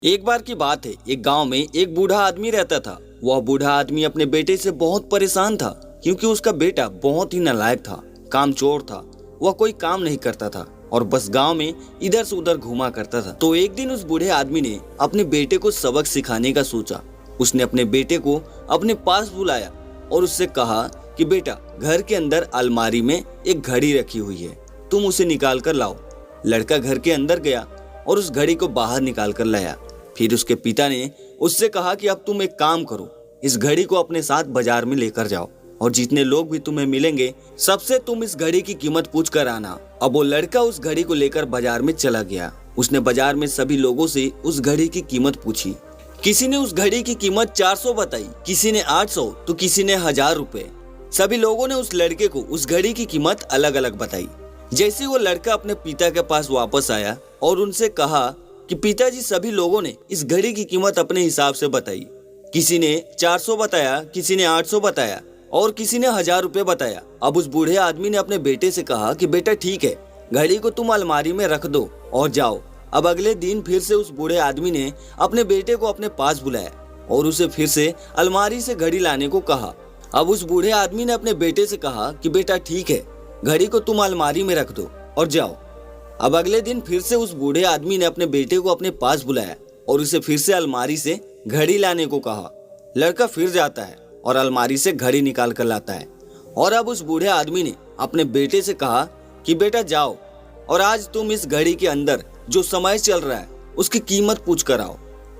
एक बार की बात है, एक गांव में एक बूढ़ा आदमी रहता था। वह बूढ़ा आदमी अपने बेटे से बहुत परेशान था क्योंकि उसका बेटा बहुत ही नालायक था, कामचोर था। वह कोई काम नहीं करता था और बस गांव में इधर से उधर घूमा करता था। तो एक दिन उस बूढ़े आदमी ने अपने बेटे को सबक सिखाने का सोचा। उसने अपने बेटे को अपने पास बुलाया और उससे कहा कि बेटा, घर के अंदर अलमारी में एक घड़ी रखी हुई है, तुम उसे निकाल कर लाओ। लड़का घर के अंदर गया और उस घड़ी को बाहर निकाल कर लाया। फिर उसके पिता ने उससे कहा कि अब तुम एक काम करो, इस घड़ी को अपने साथ बाजार में लेकर जाओ और जितने लोग भी तुम्हें मिलेंगे सबसे तुम इस घड़ी की कीमत पूछ कर आना। अब वो लड़का उस घड़ी को लेकर बाजार में चला गया। उसने बाजार में सभी लोगों से उस घड़ी की कीमत पूछी। किसी ने उस घड़ी की कीमत 400 बताई, किसी ने 800 तो किसी ने 1000 रुपए। सभी लोगों ने उस लड़के को उस घड़ी की कीमत अलग अलग बताई। जैसे वो लड़का अपने पिता के पास वापस आया और उनसे कहा कि पिताजी, सभी लोगों ने इस घड़ी की कीमत अपने हिसाब से बताई। किसी ने 400 बताया, किसी ने 800 बताया और किसी ने 1000 रुपए बताया। अब उस बूढ़े आदमी ने अपने बेटे से कहा कि बेटा ठीक है, घड़ी को तुम अलमारी में रख दो और जाओ। अब अगले दिन फिर से उस बूढ़े आदमी ने अपने बेटे को अपने पास बुलाया और उसे फिर से अलमारी से घड़ी लाने को कहा। अब उस बूढ़े आदमी ने अपने बेटे से कहा कि बेटा ठीक है, घड़ी को तुम अलमारी में रख दो और जाओ। अब अगले दिन फिर से उस बूढ़े आदमी ने अपने बेटे को अपने पास बुलाया और उसे फिर से अलमारी से घड़ी लाने को कहा। लड़का फिर जाता है और अलमारी से घड़ी निकाल कर लाता है और अब उस बूढ़े आदमी ने अपने बेटे से कहा कि बेटा जाओ और आज तुम इस घड़ी के अंदर जो समय चल रहा है उसकी कीमत पूछ कर आओ।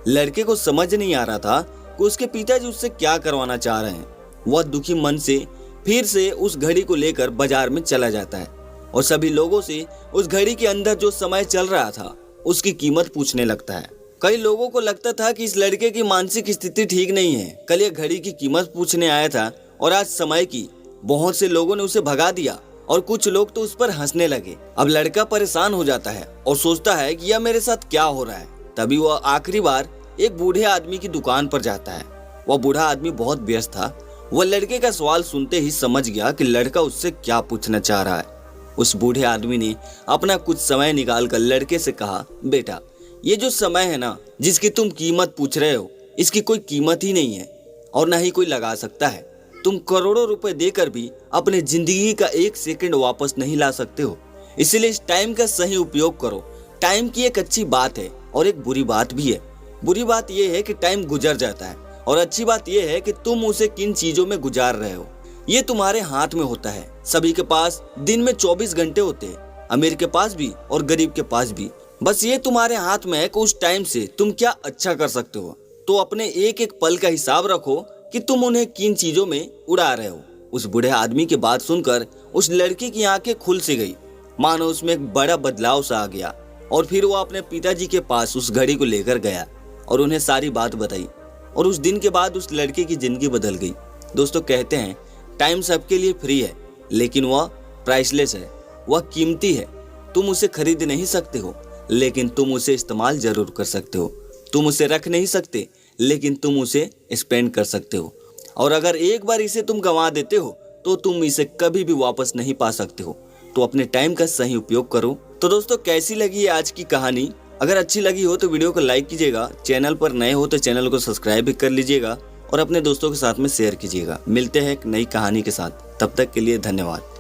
लड़के को समझ नहीं आ रहा था कि उसके पिताजी उससे क्या करवाना चाह रहे हैं। वह दुखी मन से फिर से उस घड़ी को लेकर बाजार में चला जाता है और सभी लोगों से उस घड़ी के अंदर जो समय चल रहा था उसकी कीमत पूछने लगता है। कई लोगों को लगता था कि इस लड़के की मानसिक स्थिति ठीक नहीं है, कल ये घड़ी की कीमत पूछने आया था और आज समय की। बहुत से लोगों ने उसे भगा दिया और कुछ लोग तो उस पर हंसने लगे। अब लड़का परेशान हो जाता है और सोचता है कि यह मेरे साथ क्या हो रहा है। तभी वह आखिरी बार एक बूढ़े आदमी की दुकान पर जाता है। वह बूढ़ा आदमी बहुत व्यस्त था। वह लड़के का सवाल सुनते ही समझ गया कि लड़का उससे क्या पूछना चाह रहा है। उस बूढ़े आदमी ने अपना कुछ समय निकालकर लड़के से कहा, बेटा, ये जो समय है ना, जिसकी तुम कीमत पूछ रहे हो, इसकी कोई कीमत ही नहीं है और ना ही कोई लगा सकता है। तुम करोड़ों रुपए देकर भी अपने जिंदगी का एक सेकंड वापस नहीं ला सकते हो। इसलिए इस टाइम का सही उपयोग करो। टाइम की एक अच्छी बात है और एक बुरी बात भी है। बुरी बात यह है कि टाइम गुजर जाता है और अच्छी बात यह है कि तुम उसे किन चीजों में गुजार रहे हो, ये तुम्हारे हाथ में होता है। सभी के पास दिन में 24 घंटे होते हैं, अमीर के पास भी और गरीब के पास भी। बस ये तुम्हारे हाथ में है कि उस टाइम से तुम क्या अच्छा कर सकते हो। तो अपने एक एक पल का हिसाब रखो कि तुम उन्हें किन चीजों में उड़ा रहे हो। उस बूढ़े आदमी की बात सुनकर उस लड़की की आंखें खुल सी गई, मानो उसमें एक बड़ा बदलाव सा आ गया। और फिर वो अपने पिताजी के पास उस घड़ी को लेकर गया और उन्हें सारी बात बताई और उस दिन के बाद उस लड़के की जिंदगी बदल गई। दोस्तों, कहते हैं टाइम सबके लिए फ्री है, लेकिन वह प्राइसलेस है, वह कीमती है। तुम उसे खरीद नहीं सकते हो, लेकिन तुम उसे इस्तेमाल जरूर कर सकते हो। तुम उसे रख नहीं सकते, लेकिन तुम उसे स्पेंड कर सकते हो। और अगर एक बार इसे तुम गंवा देते हो तो तुम इसे कभी भी वापस नहीं पा सकते हो। तो अपने टाइम का सही उपयोग करो। तो दोस्तों, कैसी लगी है आज की कहानी? अगर अच्छी लगी हो तो वीडियो को लाइक कीजिएगा, चैनल पर नए हो तो चैनल को सब्सक्राइब भी कर लीजिएगा और अपने दोस्तों के साथ में शेयर कीजिएगा। मिलते हैं एक नई कहानी के साथ, तब तक के लिए धन्यवाद।